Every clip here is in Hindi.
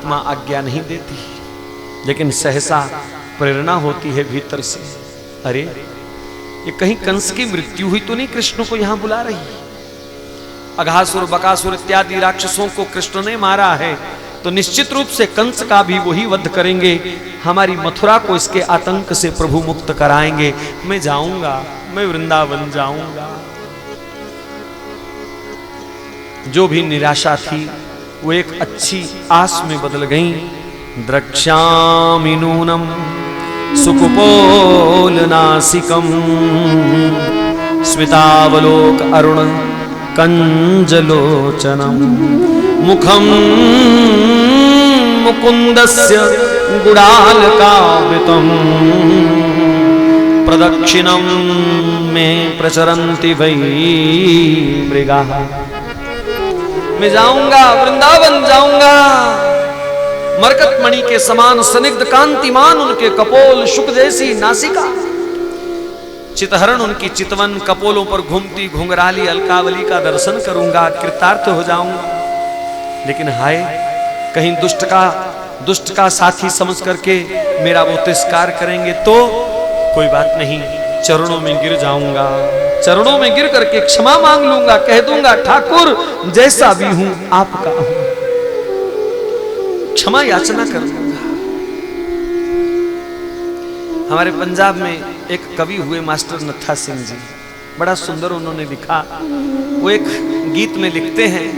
आत्मा आज्ञा नहीं देती, लेकिन सहसा प्रेरणा होती है भीतर से। अरे ये कहीं कंस की मृत्यु हुई तो नहीं कृष्ण को यहां बुला रही? अघासुर बकासुर इत्यादि राक्षसों को कृष्ण ने मारा है, तो निश्चित रूप से कंस का भी वही वध करेंगे। हमारी मथुरा को इसके आतंक से प्रभु मुक्त कराएंगे। मैं जाऊंगा, मैं वृंदावन जाऊंगा। जो भी निराशा थी वो एक अच्छी आस में बदल गई। द्रक्ष्यामि नूनम सुकुपोलनासिकम स्मितावलोक अरुण कंजलोचनम मुखम मुकुंदस्य गुडालकावृतम प्रदक्षिणम में प्रचरन्ति वै मृगाः। मैं जाऊंगा, वृंदावन जाऊंगा। मरकतमणि के समान स्निग्ध कांतिमान उनके कपोल, शुक जैसी नासिका, चितहरण उनकी चितवन, कपोलों पर घूमती घुंघराली अलकावली का दर्शन करूंगा, कृतार्थ हो जाऊंगा। लेकिन हाय, कहीं दुष्ट का साथी समझ करके मेरा वो तिरस्कार करेंगे तो कोई बात नहीं, चरणों में गिर जाऊंगा। चरणों में गिर करके क्षमा मांग लूंगा, कह दूंगा ठाकुर जैसा भी हूं आपका हूं, क्षमा याचना कर लूंगा। हमारे पंजाब में एक कवि हुए मास्टर नत्था सिंह जी, बड़ा सुंदर उन्होंने लिखा। वो एक गीत में लिखते हैं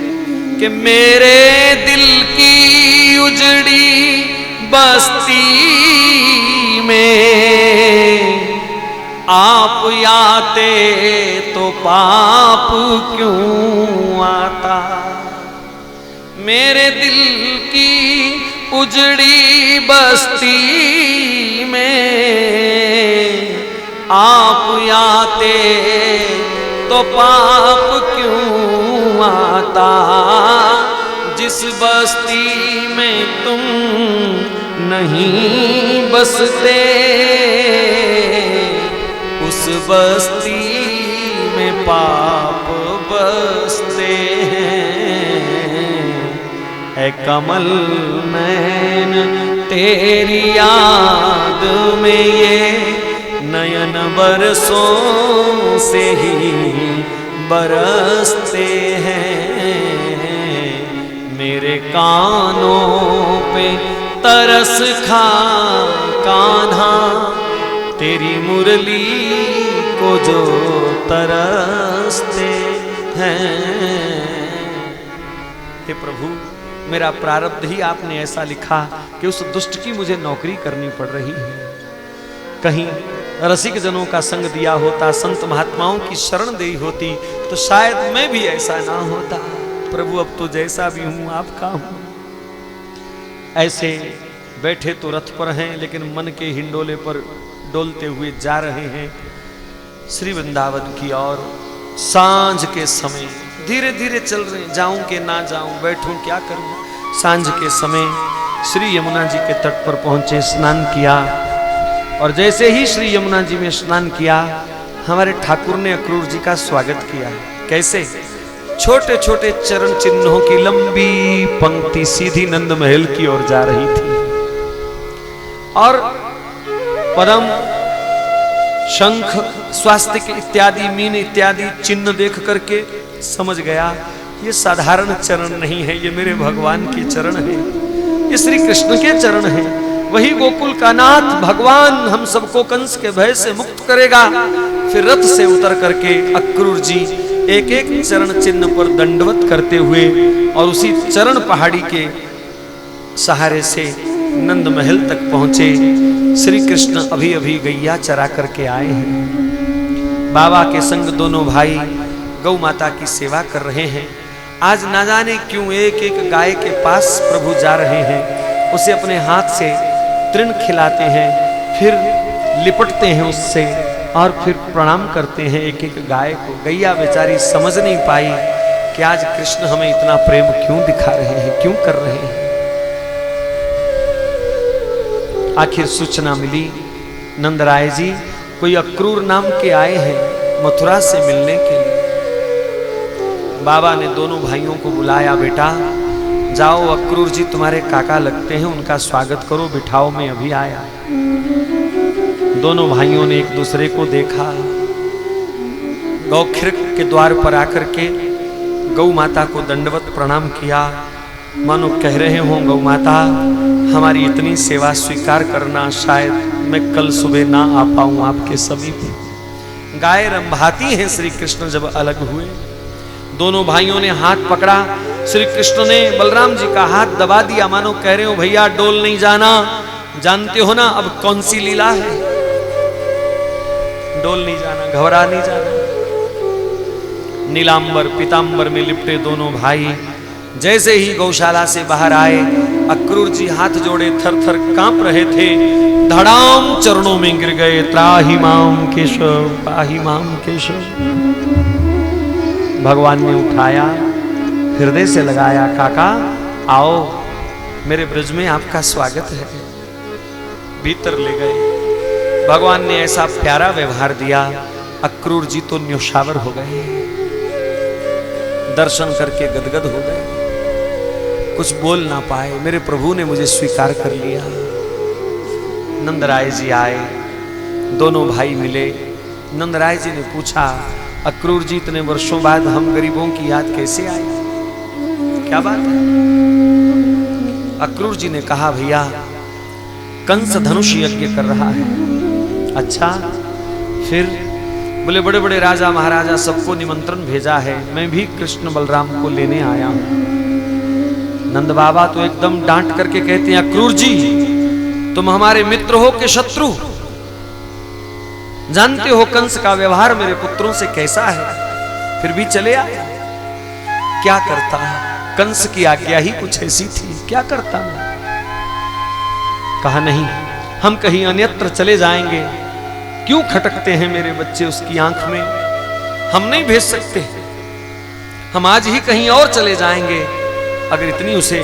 कि मेरे दिल की उजड़ी बस्ती में आप आते तो पाप क्यों आता। मेरे दिल की उजड़ी बस्ती में आप आते तो पाप क्यों आता। जिस बस्ती में तुम नहीं बसते उस बस्ती में पाप बसते हैं। ऐ कमल नैन तेरी याद में ये नयन बरसों से ही बरसते हैं। मेरे कानों पे तरस खा कान्हा तेरी मुरली को जो तरसते हैं। हे प्रभु, मेरा प्रारब्ध ही आपने ऐसा लिखा कि उस दुष्ट की मुझे नौकरी करनी पड़ रही है। कहीं रसिक जनों का संग दिया होता, संत महात्माओं की शरण दी होती तो शायद मैं भी ऐसा ना होता। प्रभु अब तो जैसा भी हूं आपका हूं। ऐसे बैठे तो रथ पर हैं, लेकिन मन के हिंडोले पर डोलते हुए जा रहे हैं श्री वृंदावन की ओर। सांझ के समय धीरे धीरे चल रहे, जाऊं कि ना जाऊं, बैठूं क्या करूं। सांझ के समय श्री यमुना जी के तट पर पहुंचे, स्नान किया। और जैसे ही श्री यमुना जी में स्नान किया, हमारे ठाकुर ने अक्रूर जी का स्वागत किया। कैसे? छोटे छोटे चरण चिन्हों की लंबी पंक्ति सीधी नंद महल की ओर जा रही थी। और पदम, शंख, स्वास्तिक इत्यादि, मीन इत्यादि चिन्ह देख करके समझ गया ये साधारण चरण नहीं है, ये मेरे भगवान के चरण हैं, ये श्री कृष्ण के चरण हैं। वही गोकुल का नाथ भगवान हम सबको कंस के भय से मुक्त करेगा। फिर रथ से उतर करके अक्रूर जी एक एक चरण चिन्ह पर दंडवत करते हुए और उसी चरण पहाड़ी के सहारे से नंद महल तक पहुंचे। श्री कृष्ण अभी अभी गैया चरा करके आए हैं। बाबा के संग दोनों भाई गौ माता की सेवा कर रहे हैं। आज ना जाने क्यों एक एक गाय के पास प्रभु जा रहे हैं, उसे अपने हाथ से तृण खिलाते हैं, फिर लिपटते हैं उससे और फिर प्रणाम करते हैं एक एक गाय को। गैया बेचारी समझ नहीं पाई कि आज कृष्ण हमें इतना प्रेम क्यों दिखा रहे हैं, क्यों कर रहे हैं। आखिर सूचना मिली, नंदराय जी कोई अक्रूर नाम के आए हैं मथुरा से मिलने के लिए। बाबा ने दोनों भाइयों को बुलाया, बेटा जाओ अक्रूर जी तुम्हारे काका लगते हैं, उनका स्वागत करो, बिठाओ, मैं अभी आया। दोनों भाइयों ने एक दूसरे को देखा। गौखिरक के द्वार पर आकर के गौ माता को दंडवत प्रणाम किया, मानो कह रहे हो गौ माता हमारी इतनी सेवा स्वीकार करना, शायद मैं कल सुबह ना आ पाऊं आपके समीप। गाय रंभाती हैं श्री कृष्ण जब अलग हुए। दोनों भाइयों ने हाथ पकड़ा, श्री कृष्ण ने बलराम जी का हाथ दबा दिया, मानो कह रहे हो भैया डोल नहीं जाना, जानते हो ना अब कौन सी लीला है, डोल नहीं जाना, घबरा नहीं जाना। नीलांबर पीतांबर में लिपटे दोनों भाई जैसे ही गौशाला से बाहर आए, अक्रूर जी हाथ जोड़े थर थर कांप रहे थे, धड़ाम चरणों में गिर गए, त्राहि माम केशव, पाहि माम केशव। भगवान ने उठाया, हृदय से लगाया, काका आओ मेरे ब्रज में आपका स्वागत है। भीतर ले गए। भगवान ने ऐसा प्यारा व्यवहार दिया, अक्रूर जी तो न्योछावर हो गए, दर्शन करके गदगद हो गए, कुछ बोल ना पाए। मेरे प्रभु ने मुझे स्वीकार कर लिया। नंदराय जी आए, दोनों भाई मिले। नंदराय जी ने पूछा, अक्रूर जी इतने वर्षों बाद हम गरीबों की याद कैसे आई, क्या बात है? अक्रूर जी ने कहा, भैया कंस धनुष यज्ञ कर रहा है। अच्छा, फिर? बोले बड़े बड़े राजा महाराजा सबको निमंत्रण भेजा है, मैं भी कृष्ण बलराम को लेने आया हूं। नंद बाबा तो एकदम डांट करके कहते हैं, अक्रूर जी तुम हमारे मित्र हो कि शत्रु? जानते हो कंस का व्यवहार मेरे पुत्रों से कैसा है, फिर भी चले आए। क्या करता, कंस की आज्ञा ही कुछ ऐसी थी, क्या करता मैं? कहा नहीं, हम कहीं अन्यत्र चले जाएंगे, क्यों खटकते हैं मेरे बच्चे उसकी आंख में, हम नहीं भेज सकते, हम आज ही कहीं और चले जाएंगे, अगर इतनी उसे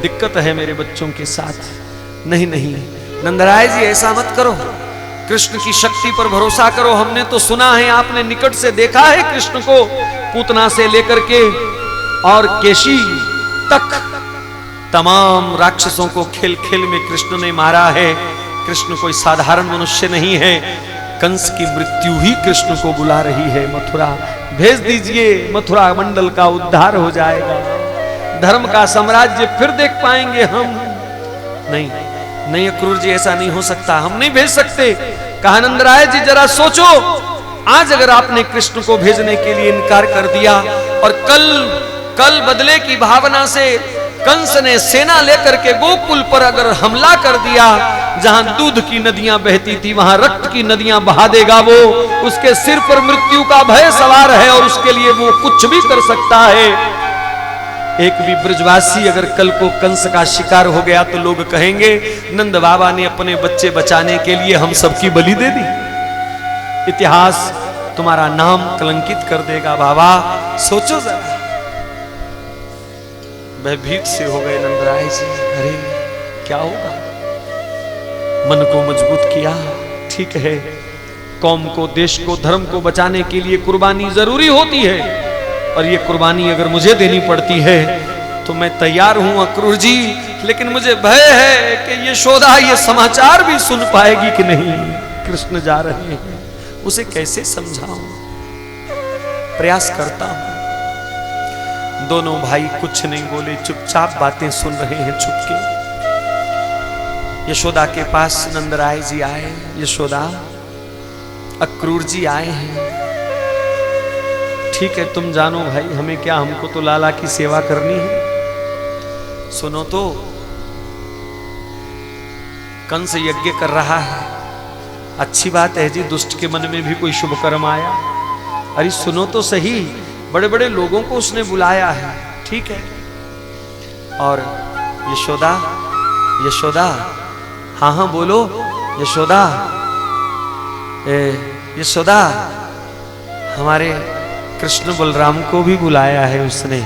दिक्कत है मेरे बच्चों के साथ। नहीं नहीं नंदराय जी ऐसा मत करो, कृष्ण की शक्ति पर भरोसा करो। हमने तो सुना है, आपने निकट से देखा है कृष्ण को, पूतना से लेकर के और केशी तक तमाम राक्षसों को खेल खेल में कृष्ण ने मारा है। कृष्ण कोई साधारण मनुष्य नहीं है। कंस की मृत्यु ही कृष्ण को बुला रही है। मथुरा भेज दीजिए, मथुरा मंडल का उद्धार हो जाएगा, धर्म का साम्राज्य फिर देख पाएंगे हम। नहीं नहीं अक्रूर जी ऐसा नहीं हो सकता, हम नहीं भेज सकते। कहा नंदराय जी जरा सोचो, आज अगर आपने कृष्ण को भेजने के लिए इनकार कर दिया और कल बदले की भावना से कंस ने सेना लेकर के गोकुल पर अगर हमला कर दिया, जहां दूध की नदियां बहती थी वहां रक्त की नदियां बहा देगा वो, उसके सिर पर मृत्यु का भय सवार है और उसके लिए वो कुछ भी कर सकता है। एक भी ब्रजवासी अगर कल को कंस का शिकार हो गया तो लोग कहेंगे नंद बाबा ने अपने बच्चे बचाने के लिए हम सबकी बलि दे दी। इतिहास तुम्हारा नाम कलंकित कर देगा बाबा, सोचो जरा। भयभीत से हो गए नंदराय जी, अरे क्या होगा। मन को मजबूत किया, ठीक है कौम को, देश को, धर्म को बचाने के लिए कुर्बानी जरूरी होती है, और ये कुर्बानी अगर मुझे देनी पड़ती है तो मैं तैयार हूं अक्रूर जी। लेकिन मुझे भय है कि यशोदा ये समाचार भी सुन पाएगी कि नहीं, कृष्ण जा रहे हैं, उसे कैसे समझाऊं। प्रयास करता हूं। दोनों भाई कुछ नहीं बोले, चुपचाप बातें सुन रहे हैं छुपके। यशोदा के पास नंदराय जी आए, यशोदा अक्रूर जी आए हैं। ठीक है तुम जानो भाई, हमें क्या, हमको तो लाला की सेवा करनी है। सुनो तो, कंस यज्ञ कर रहा है, अच्छी बात है जी, दुष्ट के मन में भी कोई शुभ कर्म आया। अरे सुनो तो सही, बड़े बड़े लोगों को उसने बुलाया है, ठीक है। और यशोदा, यशोदा, हाँ हाँ बोलो यशोदा, यशोदा हमारे कृष्ण बलराम को भी बुलाया है उसने।